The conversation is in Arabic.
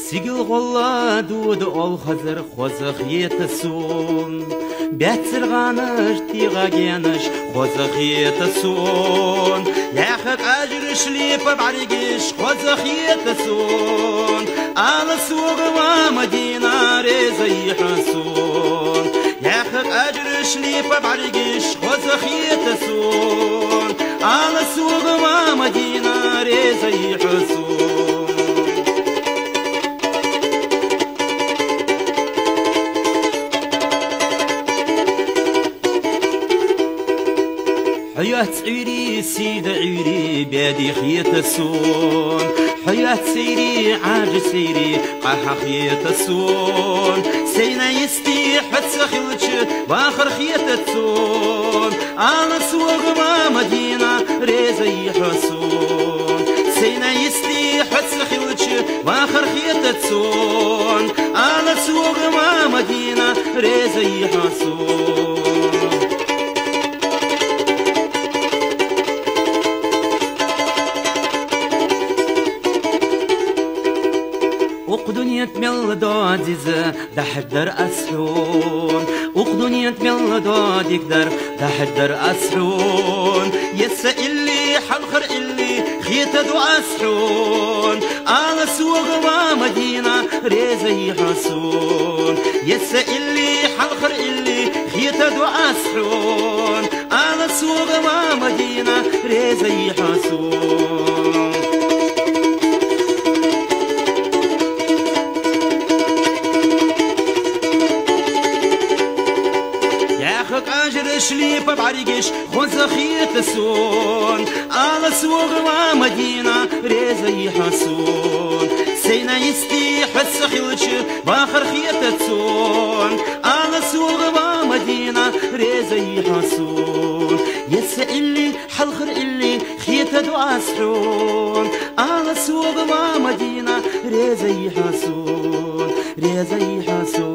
سيقل غلا دود أول خزر خوزخ يتسون باتر غانش تيغا جانش خوزخ يتسون ياخد أجرش لي ببعرقش خوزخ يتسون على سوق ومدينة ريزي حسون ياخد أجرش لي ببعرقش خوزخ يتسون على سوق ومدينة ريزي حسون حياة عيري سيد عيري بادي خيط السون حياة سيري عاج سيري قاحة خيط السون سينا يستي حتى خلتش باخر خيط السون على سوق ما مدينة ريزي حسون سينا يستي حتى خلتش باخر خيط السون على سوق ما مدينة ريزي حسون وقدنية ميل ديزة ده حدر أسحون وقدنية ميل ديقدر ده حدر أسحون يسا إلي حلخر إلي خيطة دو أسحون على سوق ومدينة ريزي حسون يسا إلي حلخر إلي خيطة دو أسحون على سوق ومدينة ريزي حسون أجرش لي ببعرقش خوزخ يتسون على سوق ومدينة ريزي حسون سينا يستي حس خيلش باخر خيتتسون على سوق ومدينة ريزي حسون يسا إلي حلخر إلي خيت دو أسحون على سوق ومدينة ريزي حسون ريزي حسون